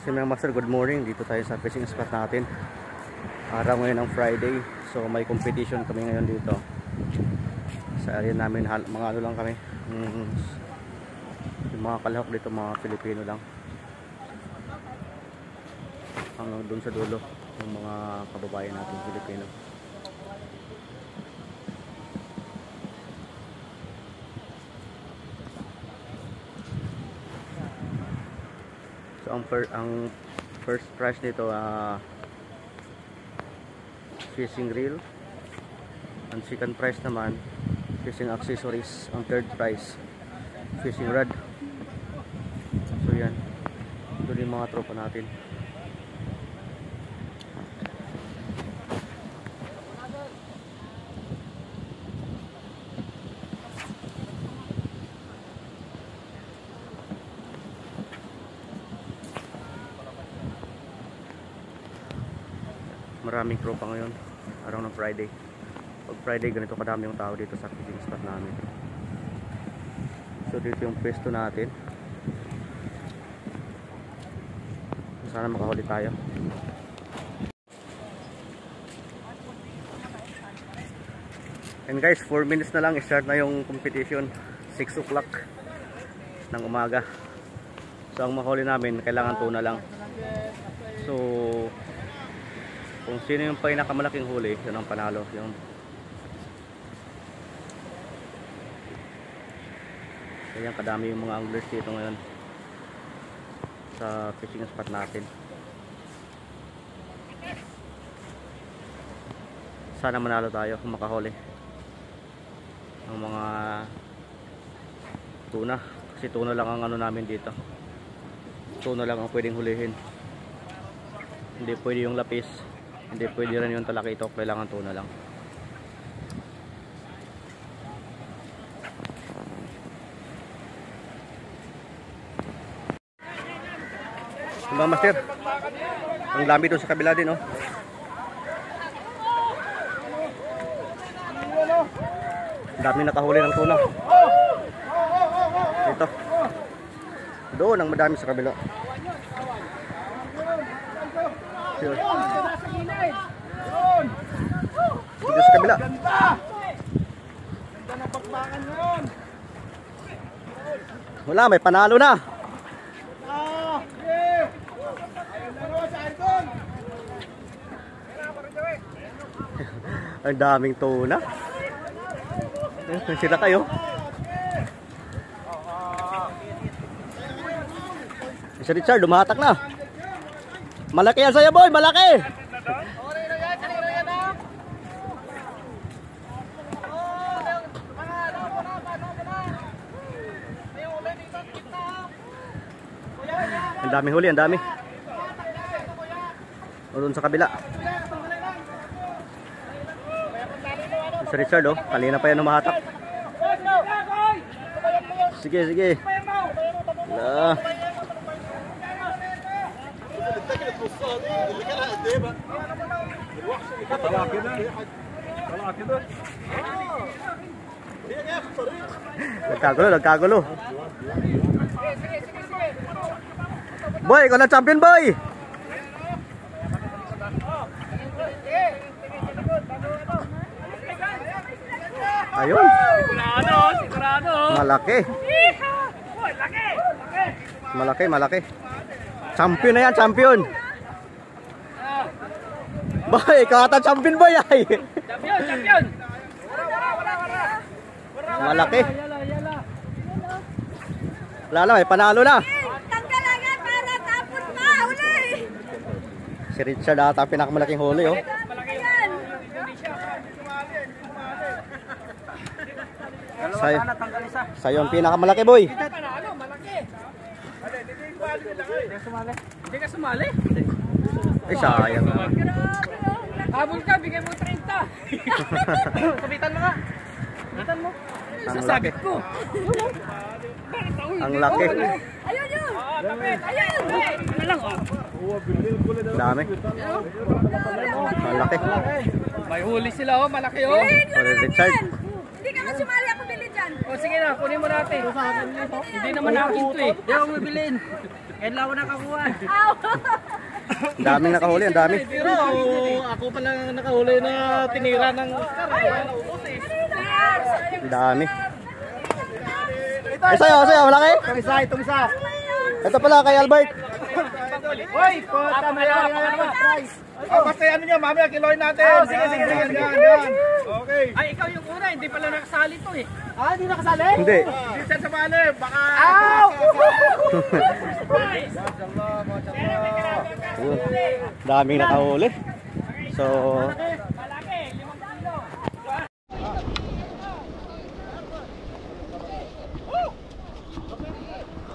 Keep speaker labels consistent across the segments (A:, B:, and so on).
A: So mga master, good morning. Dito tayo sa fishing spot natin. Araw ngayon ng Friday. So may competition kami ngayon dito. Sa area namin, mga ano lang kami. Yung mga kalahok dito, mga Pilipino lang. Hanggang doon sa dulo, yung mga kababayan natin Pilipino. So ang first prize nito fishing reel. Ang second prize naman fishing accessories. Ang third prize fishing rod. So yan, ito yung mga tropa natin. Maraming tropa ngayon, araw ng Friday. Pag Friday, ganito kadami yung tao dito sa fishing spot namin. So dito yung pwesto natin. Sana makahuli tayo. And guys, 4 minutes na lang, start na yung competition. 6 o'clock ng umaga. So ang mahuli namin, kailangan tuna lang. So kung sino yung pinakamalaking huli, yun ang panalo. Yung kaya kadami yung mga anglers dito ngayon sa fishing spot natin. Sana manalo tayo kung makahuli ng mga tuna, kasi tuna lang ang ano namin dito. Tuna lang ang pwedeng hulihin, hindi pwede yung lapis, hindi pwede rin yung talakitok, kailangan tuna lang. Mga master, ang dami doon sa kabila din, oh. Dami nakahuli ng tuna. Ito. Doon ang madami sa kabila. Dito sa kabila. Wala, may panalo na. Ang daming tuna. Sila kayo. Si Richard, lumatak na. Malaki yan sa'yo, boy, malaki. Ang daming huli, ang dami. O doon sa kabila. Si Richard, oh, kanina pa yan humahatak. Sige, sige. Nagkagulo, nagkagulo. Boy, ikaw na champion, boy. Ayun. Sigurado, sigurado. Malaki. Malaki, malaki. Champion na yan, champion. Boy, ikaw ata champion, boy. Ay.
B: Champion, champion.
A: Malaki. Wala na, may panalo na.
C: Tanggalangan para tapos pa, uli.
A: Si Richard ata pinakamalaking huli, oh. Sa'yo ang pinakamalaki, boy.
B: Hindi ka sumali.
A: Ay, sayang naman.
B: Habol ka, bigay mo 30. Sabitan mo nga. Sabitan mo. Sasagit ko.
A: Ang laki.
C: Ayun yun. Ayun.
B: Ano lang, oh.
A: Dami. Ang laki.
B: May huli sila, oh. Malaki, oh.
A: Richard.
C: Hindi ka masumali, ako bili dyan.
B: O sige na, kunin mo natin. Hindi naman akin to eh. Hindi ako bibilin. Ngayon lang ako nakakuha.
C: Ow!
A: Ang daming nakahuli, ang dami.
B: Pero ako pa lang nakahuli na tinira ng Oscar.
A: Ang dami. Sa'yo, malaki?
B: Itong isa.
A: Ito pala kay Albert.
B: Hoy, puta na lang.
D: Basta ano nyo, mamaya kiloin natin.
B: Sige.
D: Yan. Okay.
B: Ay, ikaw yung una, hindi pala nakasali to eh. Ah, hindi nakasali?
A: Hindi.
D: Hindi siya sumali. Baka...
B: Ow!
A: Daming nakahuli. So,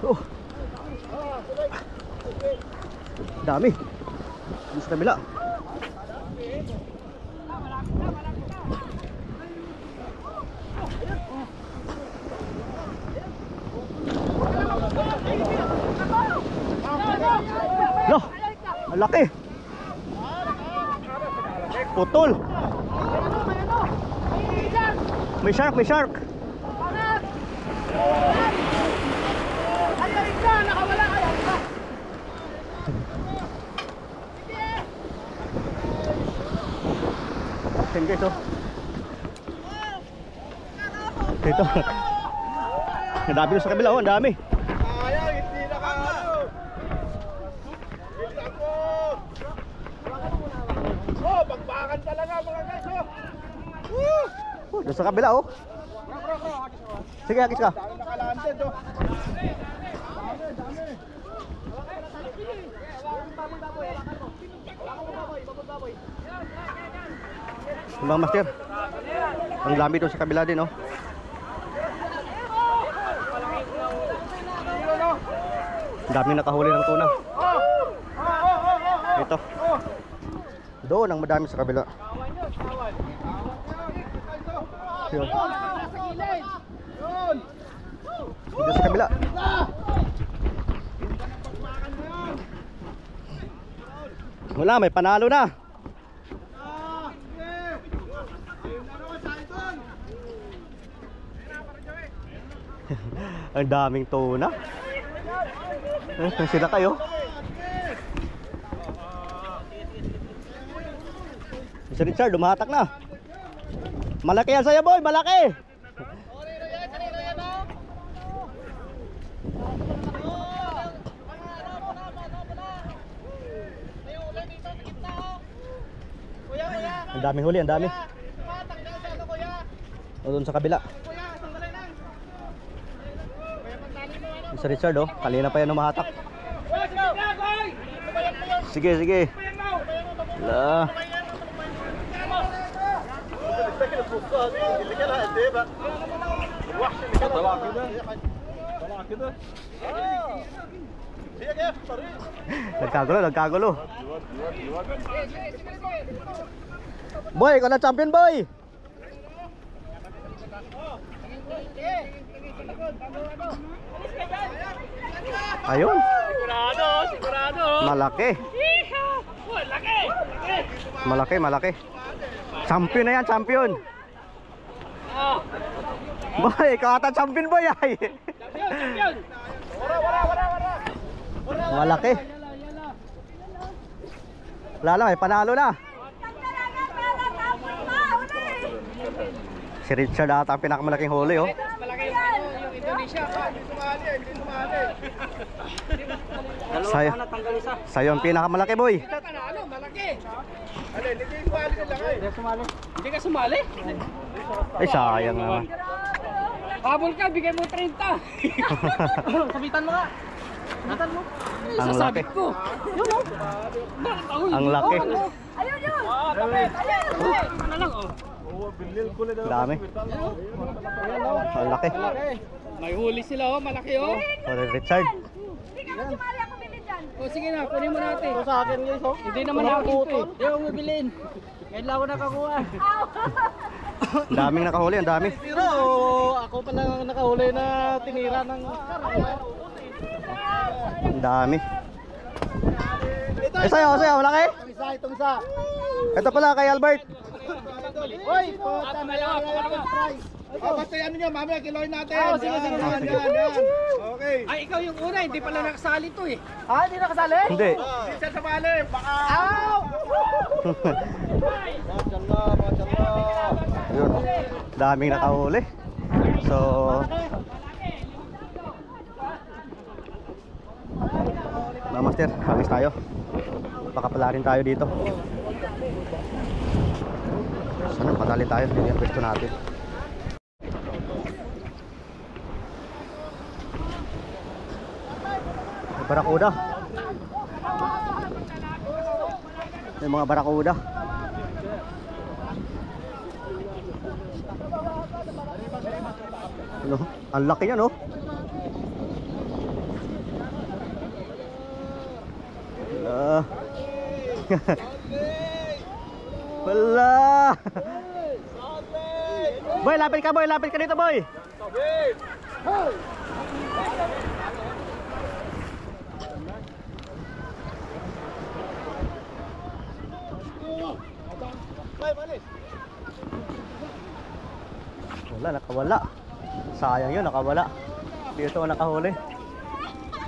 A: oh. Dami. Di sa kabila. Loh, ang laki. Putol. May shark. Yan guys, oh. Dito. Ang dami sa kabila, oh, ang dami.
D: Ayaw, hindi na ka. Bilisan mo. Oh, pagbakan talaga mga guys, oh.
A: Doon sa kabila, oh. Sige, akis ka.
D: Dami nakalanded, oh.
A: Mga master. Ang dami doon sa kabila din, oh. Ang dami nakahuli ng tuna. Ito. Doon ang madami sa kabila. Yun. Dito sa kabila. Wala, may panalo na. Ang daming tuna. Sila kayo. Si Richard, dumahatak na. Malaki yan sa'yo, boy, malaki. Ang daming huli, ang dami. O, doon sa kabila. Si Richard, oh, kanina pa yan umahatak. Sige. Wala. Nagkagulo. Boy, ikaw na champion, boy. Ayun. Sigurado. Malaki. Champion na yan, champion. Boy, ikaw ata champion, boy. Ay.
B: Champion.
A: Malaki. Wala lang, panalo na. Si Richard ata ang pinakamalaking huli, oh.
B: Malaki yung Indonesia.
D: Hindi sumali.
A: Sa'yo ang pinakamalaki, boy.
B: Malaki.
D: Alin, hindi sumali sila kayo.
B: Hindi ka sumali?
A: Ay, sayang naman.
B: Habol ka, bigay mo 30. Sabitan mo nga. Sabitan mo.
A: Ang laki.
B: Ko. Yun, oh.
A: Ang laki.
C: Ayun yun!
B: Ano lang, oh.
A: Ang dami. Ang laki.
B: May huli sila, oh. Malaki, oh.
A: Sorry, Richard.
C: Hindi ka sumali ako bilhin dyan.
B: O, sige na, kunin mo natin.
D: Ito sa akin guys, oh.
B: Hindi naman ako ito, eh. Hindi ako bibilin. Ngayon lang ako nakakuha.
A: Ang daming nakahuli, ang dami.
B: Pero ako pa lang nakahuli na tinira ng Oscar.
A: Ang dami. Sa'yo, malaki.
D: Itong isa.
A: Ito pala kay Albert.
D: Hoy, puta na lang. Basta yan nyo, mamaya kiloin natin.
B: Sige.
D: Yan. Okay.
B: Ay, ikaw yung una, hindi pala nakasali to eh. Ha? Hindi nakasali?
A: Hindi.
D: Hindi siya sumali. Baka.
B: Ow!
D: Masyallah.
A: Yun. Daming nakahuli. So, mga master, hagis tayo. Baka pala rin tayo dito. Sana patali tayo. Hindi yung pwesto natin. May barakuda. May mga barakuda. Ano? Ang laki niya, no? Wala. Boy, lapit ka boy, lapit ka dito boy. Wala, nakawala. Sayang yun, nakawala. Dito nakahuli.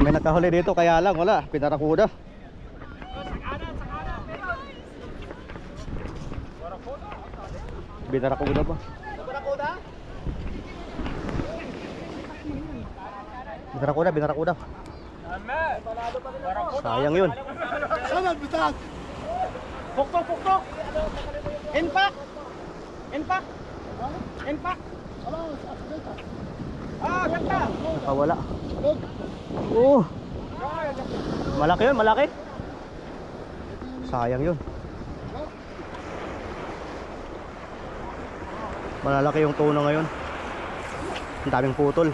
A: May nakahuli dito kaya lang wala, pinarakuda. Binarakuda pa. Binarakuda. Sayang yun.
D: Sana bitak.
B: Puktok. Impact. Ah, ganda.
A: Nakawala. Oh. Malaki yun, malaki. Sayang yun. Malalaki yung tuna ngayon. Ang daming putol.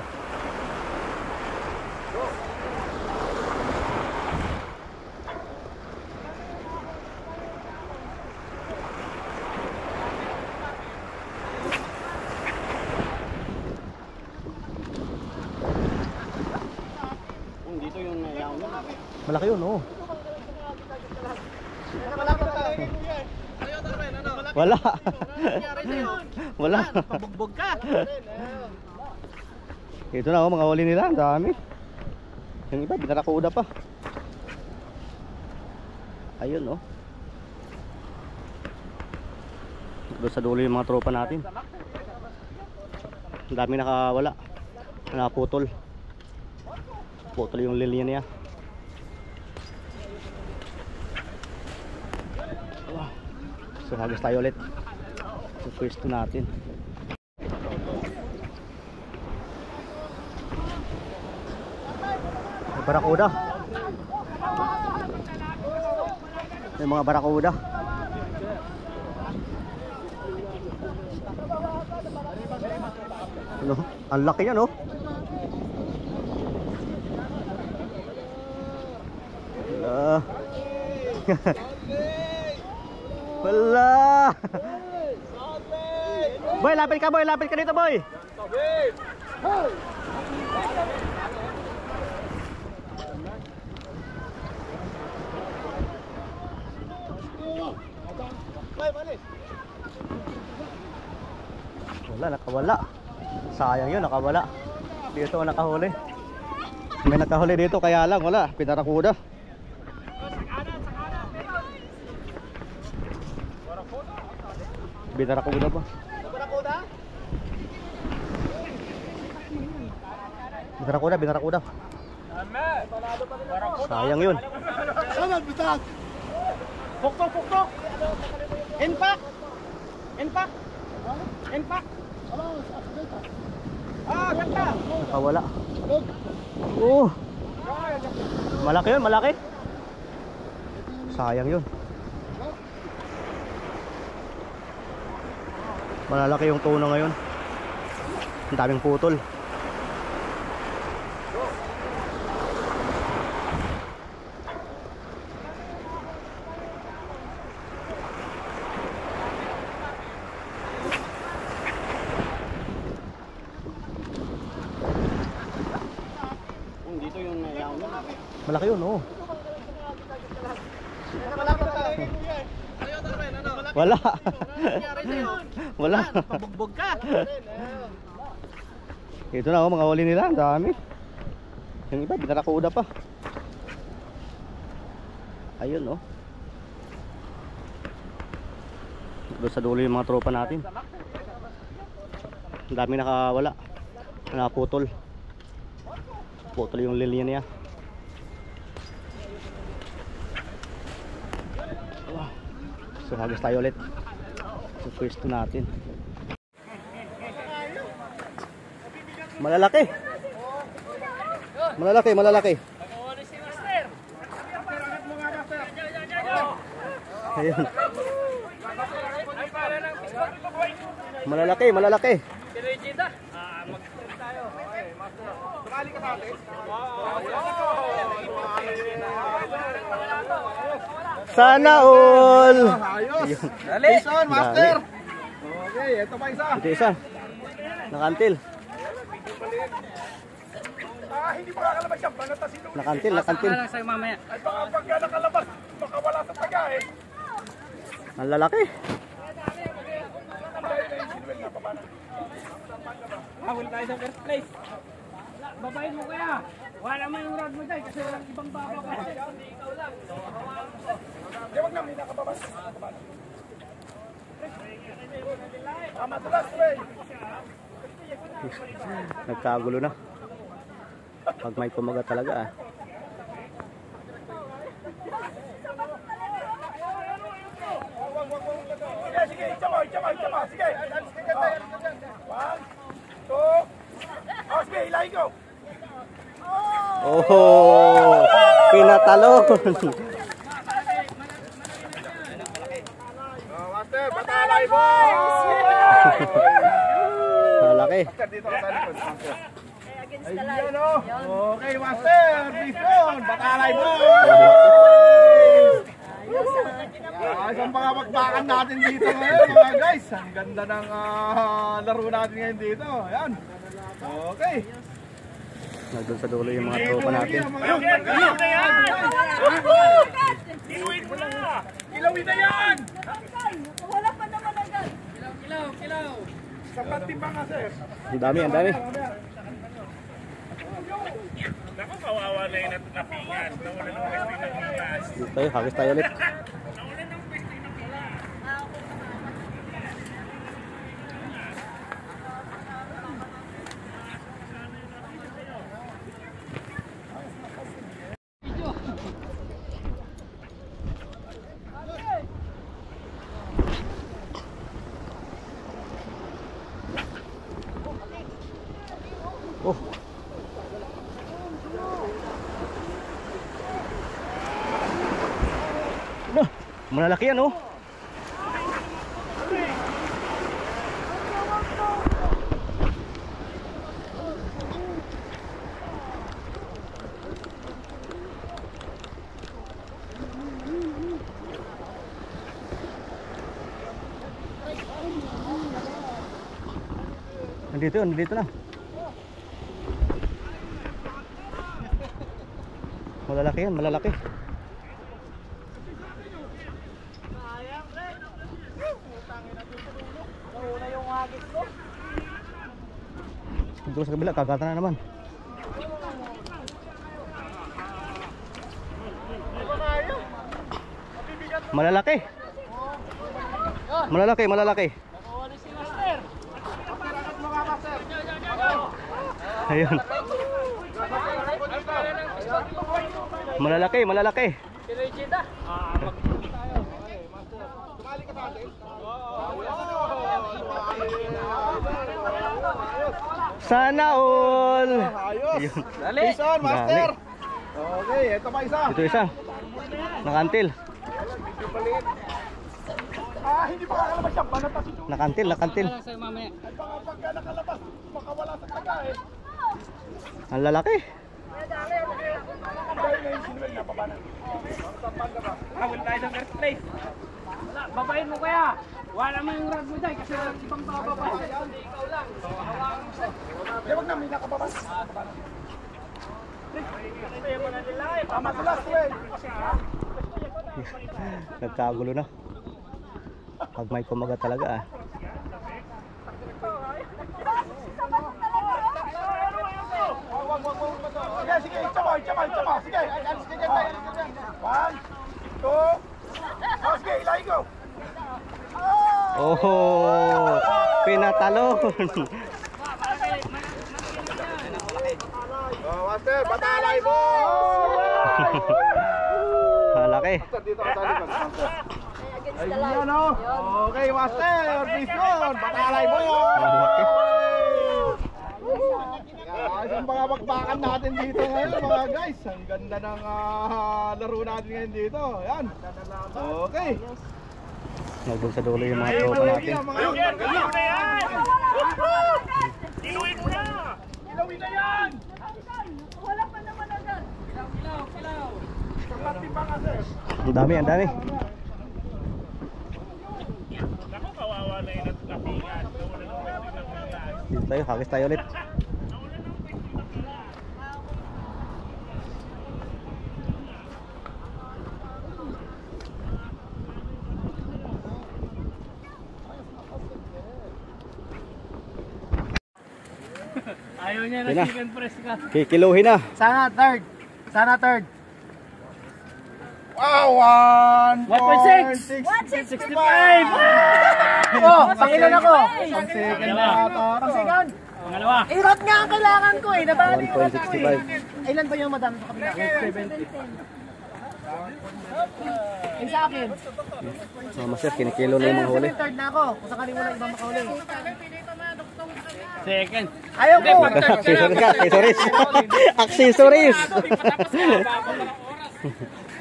D: Dito yung nayaw mo.
A: Malaki yun, oh. Wala. Wala.
B: Pabugbog ka.
A: Ito na, oh, mga huli nila. Ang dami. Yung iba, binarakuda pa. Ayun, oh. Doon sa dulo yung mga tropa natin. Ang dami nakawala. Nakaputol. Putol yung linya niya. So hagis tayo ulit. Yung pwesto natin. May barakuda. May mga barakuda. Ano? Ang laki niya, no? Wala. Boy, lapit ka dito boy. Wala, nakawala. Sayang yun, nakawala. Dito nakahuli. May nakahuli dito kaya lang wala, pinarakuda. Binarakuda pa. Binarakuda. Sayang yun.
D: Sana bitak.
B: Puktok. Impact. Ah, ganda.
A: Nakawala. Oh. Malaki yun, malaki. Sayang yun. Malalaki yung tuna ngayon. Ang daming putol.
D: Dito yung nayaw mo.
A: Malaki yun, oh. Wala. Wala.
B: Pabugbog ka.
A: Ito na oh, mga huli nila, ang dami. Yung iba, pinarakuda pa. Ayun oh. Doon sa dulo yung mga tropa natin. Ang dami nakawala. Naputol. Putol yung linya niya. So hagas tayo ulit. Yung pwesto natin. Malalaki. Malalaki, malalaki. Ayun. Malalaki, malalaki. Sana all.
D: Dali. Jason, master. Okay, ito pa isa.
A: Ito isa. Nakantil.
D: Hindi pa kakalabas yan.
A: Nakantil, nakantil.
B: Lang sa'yo mamaya.
D: Ay baka pagka nakalabas, baka wala sa taga eh.
A: Ang lalaki.
B: Habol tayo sa first place. Babayin mo kaya. Wala man yung rod mo dyan kasi walang ibang baba pa. Ikaw lang.
D: Di wag na, may nakababas. Matulas, pre.
A: Nagkagulo na. Pag may kumaga talaga ah.
D: Sige, sige, itama. Sige. 1, 2. Oh, sige, ilahin ko.
A: Oh, pinatalon.
D: Master, batalay mo!
A: Malaki.
D: Dito ka sa likod, master. Ayan o. Okay, master. Bison, batalay mo! Isang mga bakbakan natin dito ngayon, mga guys. Ang ganda ng laro natin ngayon dito. Ayan. Okay.
A: Nandun sa dulo yung mga tropa natin.
D: Ilawin na yan!
C: Wala pa naman agad.
B: Kilaw.
D: Sapat timbang nga, sir.
A: Ang dami, ang dami.
E: Naku, kawawa na yung napingas. Nawala ng pwesto yung napingas.
A: Dito tayo, hagis tayo ulit.
E: Nawala ng pwesto yung napingas.
A: Oh. Ano? Malalaki yan oh. Nandito na. Malalaki yan, malalaki. Dito sa kabila, kagata na naman. Malalaki. Malalaki, malalaki. Ayun. Malalaki, malalaki. Sana all. Ayun.
B: Dali.
D: Jason, master. Okay, ito pa isa.
A: Ito isa. Nakantil.
D: Hindi pa kakalabas yan. Banatas ito.
A: Nakantil, nakantil.
B: Lang sa'yo mamaya.
D: Ay baka pagka nakalabas, baka wala sa taga eh.
A: Ang lalaki.
B: Habol tayo sa first place. Babayin mo kaya. Wala man yung rod mo dyan kasi walang ibang baba pa. Ikaw lang. Hawakan mo siya.
D: Di wag na, may nakababas. Matulas, pre.
A: Nagkagulo na. Pag may kumaga talaga ah.
C: Sabat talaga.
D: sige, itsama. Sige, alis ka dyan. 1, 2, sige, ilay ko.
A: Oh, pinatalon.
D: Master, batalay mo!
A: Malaki.
D: Dito ka sa likod. Ayun, oh. Okay, Master, vision, batalay mo!
A: Malaki.
D: Isang mga bakbakan natin dito ngayon mga guys. Ang ganda ng laro natin ngayon dito. Ayan. Okay.
A: Nagdun sa dulo yung mga tropa natin.
E: Ilawin na yan! Ilawin mo na!
D: Ilawin na yan!
C: Wala pa naman agad.
A: Ang dami.
E: Naku, kawawa na yung napingan. Nawala ng wrestling ng pingan.
A: Dito tayo, hagis tayo ulit.
B: Ayaw niya na
A: Yun na.
B: chicken press ka.
A: Kikiluhin na.
B: Sana third.
D: Wow,
B: 1.6.
C: 165!
B: Oh, pangilan ako.
D: Ang second na ata.
B: Pangalawa.
F: Irot nga ang kailangan ko eh. Nabali ko na
A: 1.65.
F: Ilan ba yung madami sa kabila? 70. Yung sa akin.
A: Mga master, kinikilo na yung mga huli.
F: Third na ako. Kung sakali wala ibang makahuli.
B: Second.
F: Ayaw ko.
A: Accessories ka, accessories.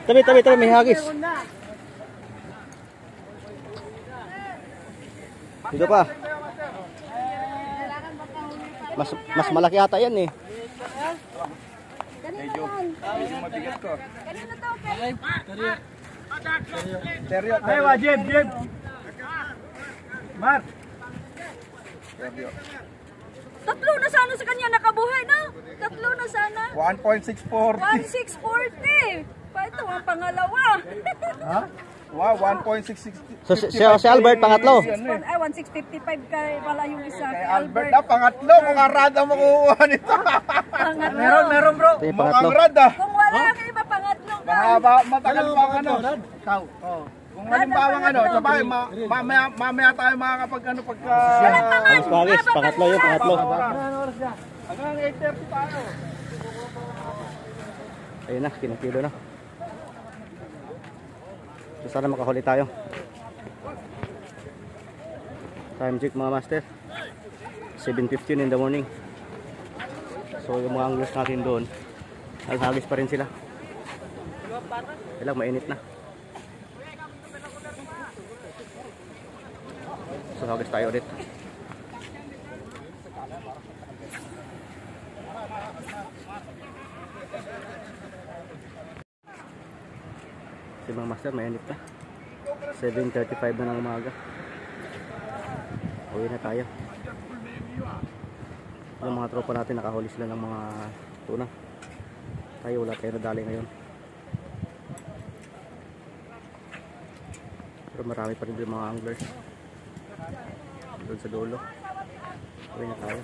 A: Tabi, may hagis. Dito pa. Mas malaki ata yan eh.
C: Kanina lang.
D: Mabigat ko.
C: Kanina to, okay?
D: Seryo.
B: Ayaw, Jeb. Mar.
C: Tatlo na sana sa kanya nakabuhay, no? Tatlo na sana.
D: 1.640.
C: 1,640. Pa ito, ang pangalawa.
D: Wow, 1.660.
A: So si Albert pangatlo.
C: Ay, 1,655 kay wala yung isa.
D: Kay Albert na, pangatlo. Kung arad ang makukuha nito.
C: Pangatlo.
B: Meron bro.
A: Ito yung pangatlo.
D: Mukhang rad ah.
C: Kung wala kang iba, pangatlong ka.
D: Mahaba, matagal pa ang ano. Ikaw. Kung halimbawa ano, sabay, mamaya tayo makakapag ano, pagka...
A: Alis pa alis, pangatlo yung pangatlo.
D: Hanggang 8:30 tayo.
A: Ayun na, kinikilo na. So sana makahuli tayo. Time check mga master, 7:15 in the morning. So yung mga anglers natin doon, naghagis pa rin sila. Kailang mainit na. So hagis tayo ulit. Si mga master mainit na. 7:35 na ng umaga. Uwi na tayo. Yung mga tropa natin nakahuli sila ng mga tuna. Tayo wala tayo nadali ngayon. Pero marami pa rin yung mga anglers doon sa dulo. Uwi na tayo.